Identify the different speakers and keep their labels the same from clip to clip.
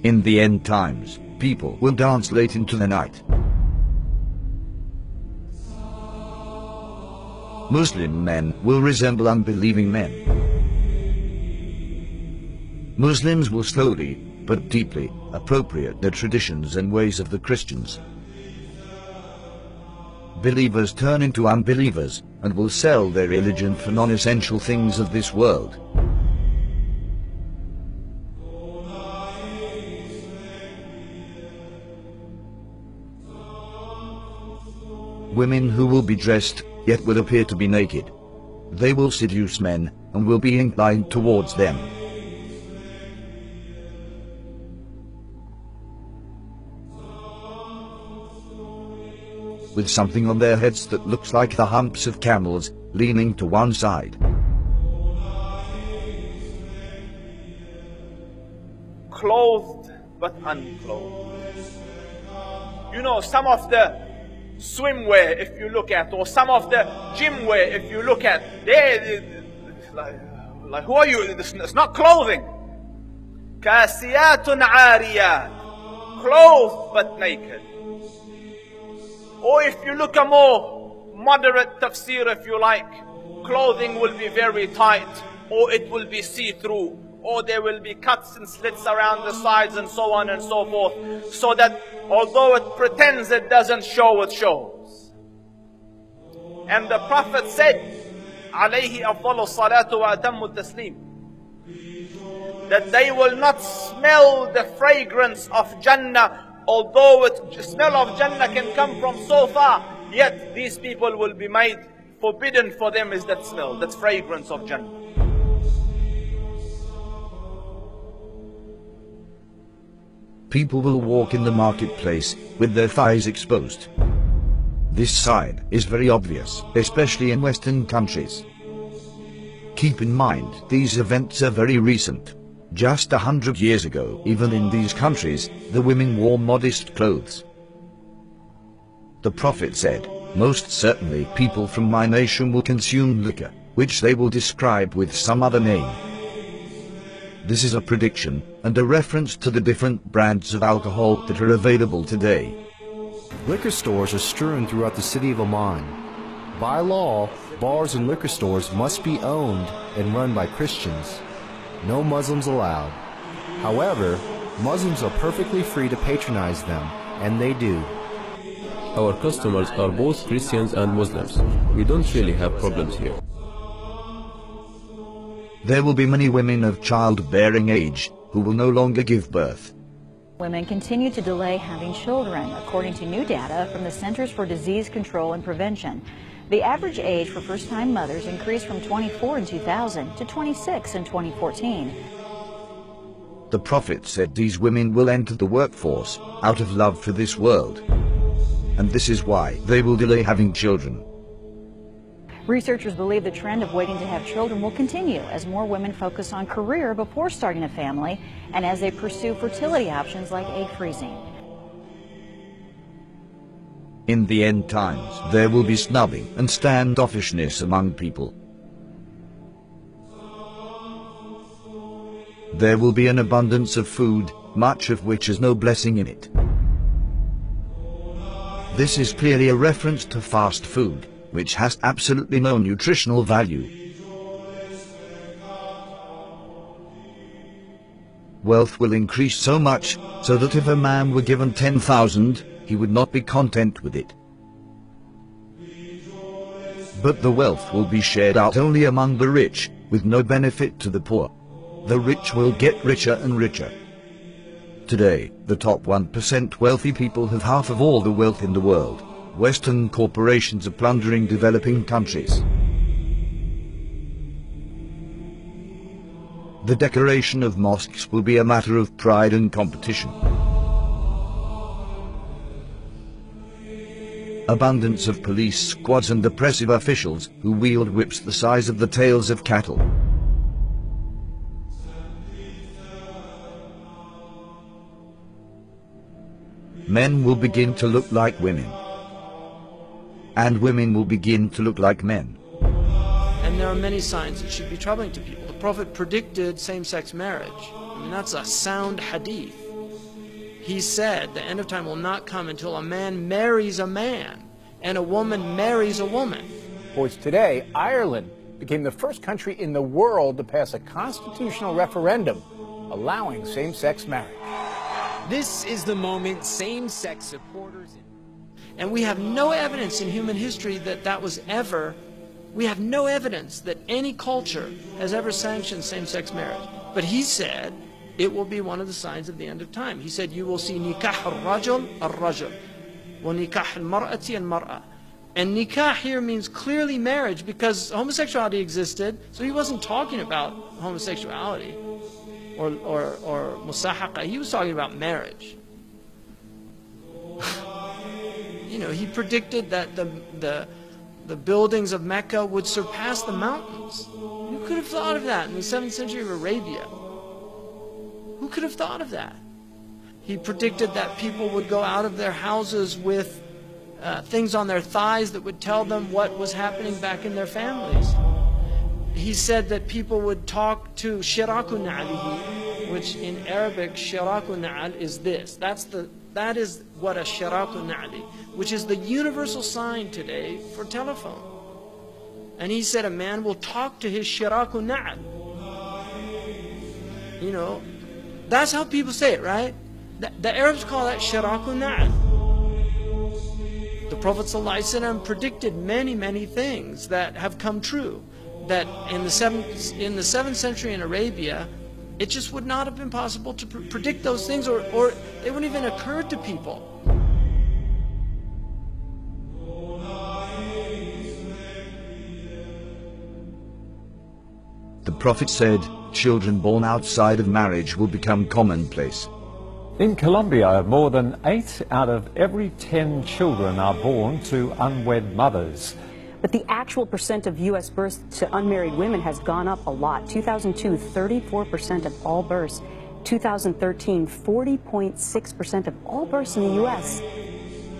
Speaker 1: In the end times, people will dance late into the night. Muslim men will resemble unbelieving men. Muslims will slowly, but deeply, appropriate the traditions and ways of the Christians. Believers turn into unbelievers, and will sell their religion for non-essential things of this world. Women who will be dressed, yet will appear to be naked. They will seduce men, and will be inclined towards them. With something on their heads that looks like the humps of camels, leaning to one side.
Speaker 2: Clothed but unclothed. You know, some of the swimwear, if you look at, or some of the gym wear, if you look at, like who are you? It's not clothing. Kasiyatun ariyat, clothed but naked. Or if you look a more moderate tafsir, if you like, clothing will be very tight, or it will be see-through, or there will be cuts and slits around the sides and so on and so forth, so that although it pretends it doesn't show, it shows. And the Prophet said, alayhi afdalu salatu wa atammu taslim, that they will not smell the fragrance of Jannah, although the smell of Jannah can come from so far, yet these people will be made forbidden for them is that smell, that fragrance of Jannah.
Speaker 1: People will walk in the marketplace with their thighs exposed. This sign is very obvious, especially in Western countries. Keep in mind, these events are very recent. Just 100 years ago, even in these countries, the women wore modest clothes. The Prophet said, "Most certainly people from my nation will consume liquor, which they will describe with some other name." This is a prediction, and a reference to the different brands of alcohol that are available today.
Speaker 3: Liquor stores are strewn throughout the city of Amman. By law, bars and liquor stores must be owned and run by Christians. No Muslims allowed. However, Muslims are perfectly free to patronize them, and they do.
Speaker 4: Our customers are both Christians and Muslims. We don't really have problems here.
Speaker 1: There will be many women of childbearing age who will no longer give birth.
Speaker 5: Women continue to delay having children, according to new data from the Centers for Disease Control and Prevention. The average age for first-time mothers increased from 24 in 2000 to 26 in 2014.
Speaker 1: The Prophet said these women will enter the workforce out of love for this world. And this is why they will delay having children.
Speaker 5: Researchers believe the trend of waiting to have children will continue as more women focus on career before starting a family and as they pursue fertility options like egg freezing.
Speaker 1: In the end times, there will be snubbing and standoffishness among people. There will be an abundance of food, much of which has no blessing in it. This is clearly a reference to fast food, which has absolutely no nutritional value. Wealth will increase so much, so that if a man were given 10,000, he would not be content with it. But the wealth will be shared out only among the rich, with no benefit to the poor. The rich will get richer and richer. Today, the top 1% wealthy people have half of all the wealth in the world. Western corporations are plundering developing countries. The decoration of mosques will be a matter of pride and competition. Abundance of police squads and oppressive officials who wield whips the size of the tails of cattle. Men will begin to look like women. And women will begin to look like men.
Speaker 6: And there are many signs that should be troubling to people. The Prophet predicted same-sex marriage. I mean, that's a sound hadith. he said the end of time will not come until a man marries a man and a woman marries a woman.
Speaker 7: Sports Today, Ireland became the first country in the world to pass a constitutional referendum allowing same-sex marriage.
Speaker 8: This is the moment same-sex supporters...
Speaker 6: And we have no evidence in human history that that was ever, we have no evidence that any culture has ever sanctioned same-sex marriage. But he said it will be one of the signs of the end of time. He said you will see nikah al-rajul al-rajul, wa nikah al-mar'ati al-mar'a. And nikah here means clearly marriage because homosexuality existed, so he wasn't talking about homosexuality or musahaqa. He was talking about marriage. You know, he predicted that the buildings of Mecca would surpass the mountains. Who could have thought of that in the 7th century of Arabia? Who could have thought of that? He predicted that people would go out of their houses with things on their thighs that would tell them what was happening back in their families. He said that people would talk to shiraku na'alihi, which in Arabic, shiraku na'al is this. That is what a shiraku na'ali, which is the universal sign today for telephone. And he said a man will talk to his shiraku na'al. You know, that's how people say it, right? The Arabs call that shiraku na'al. The Prophet *SAW predicted many, many things that have come true. That in the 7th century in Arabia, it just would not have been possible to predict those things, or they wouldn't even occur to people.
Speaker 1: The Prophet said, children born outside of marriage will become commonplace.
Speaker 9: In Colombia, more than 8 out of every 10 children are born to unwed mothers.
Speaker 10: But the actual percent of U.S. births to unmarried women has gone up a lot. 2002, 34% of all births. 2013, 40.6% of all births in the U.S.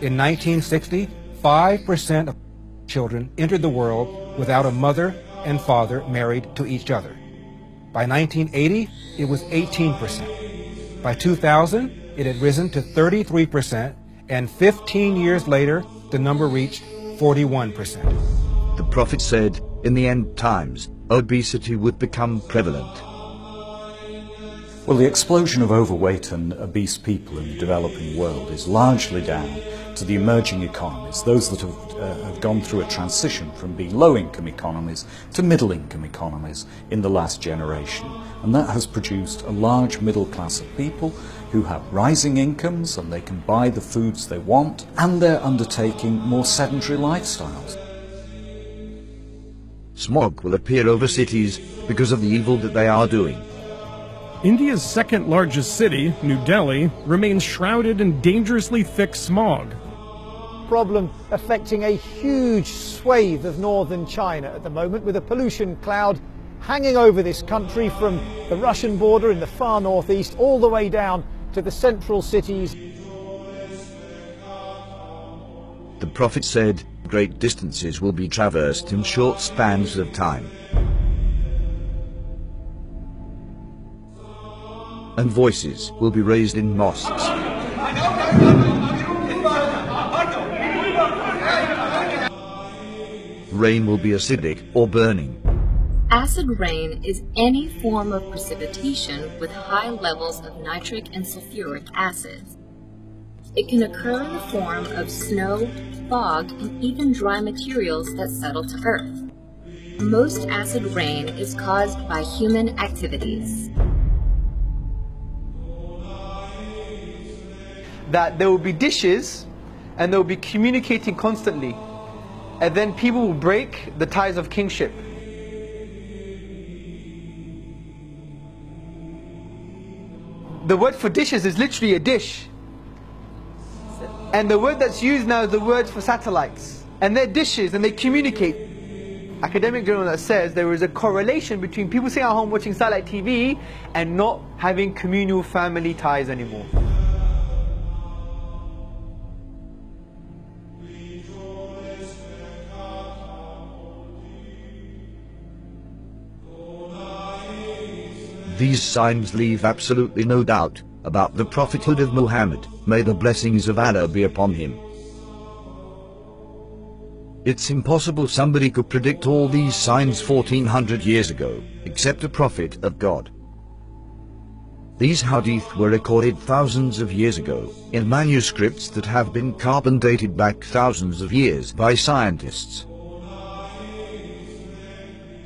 Speaker 7: In 1960, 5% of children entered the world without a mother and father married to each other. By 1980, it was 18%. By 2000, it had risen to 33%, and 15 years later, the number reached 41%.
Speaker 1: The Prophet said, in the end times, obesity would become prevalent.
Speaker 11: Well, the explosion of overweight and obese people in the developing world is largely down to the emerging economies, those that have gone through a transition from being low-income economies to middle-income economies in the last generation. And that has produced a large middle class of people who have rising incomes and they can buy the foods they want, and they're undertaking more sedentary lifestyles.
Speaker 1: Smog will appear over cities because of the evil that they are doing.
Speaker 12: India's second largest city, New Delhi, remains shrouded in dangerously thick smog.
Speaker 13: Problem affecting a huge swathe of northern China at the moment, with a pollution cloud hanging over this country from the Russian border in the far northeast all the way down to the central cities.
Speaker 1: The Prophet said, great distances will be traversed in short spans of time. And voices will be raised in mosques. Rain will be acidic or burning.
Speaker 14: Acid rain is any form of precipitation with high levels of nitric and sulfuric acids. It can occur in the form of snow, fog, and even dry materials that settle to earth. Most acid rain is caused by human activities.
Speaker 15: That there will be dishes and they will be communicating constantly, and then people will break the ties of kingship. The word for dishes is literally a dish, and the word that's used now is the word for satellites, and they're dishes and they communicate. Academic journal that says there is a correlation between people sitting at home watching satellite TV and not having communal family ties anymore.
Speaker 1: These signs leave absolutely no doubt about the prophethood of Muhammad, may the blessings of Allah be upon him. It's impossible somebody could predict all these signs 1400 years ago, except a prophet of God. These hadith were recorded thousands of years ago, in manuscripts that have been carbon dated back thousands of years by scientists.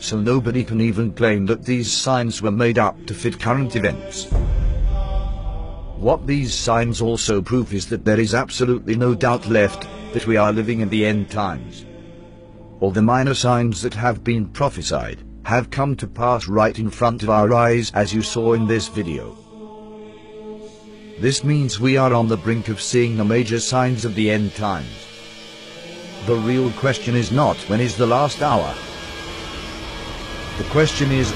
Speaker 1: So nobody can even claim that these signs were made up to fit current events. What these signs also prove is that there is absolutely no doubt left that we are living in the end times. All the minor signs that have been prophesied have come to pass right in front of our eyes, as you saw in this video. This means we are on the brink of seeing the major signs of the end times. The real question is not when is the last hour. The question is,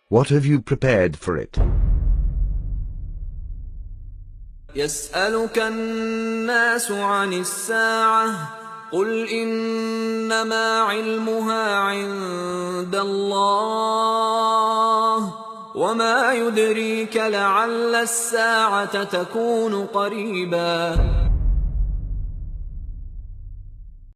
Speaker 1: what have you prepared for it?
Speaker 16: يسألك الناس عن الساعة قل إنما علمها عند الله وما يدريك لعل الساعة تكون قريبا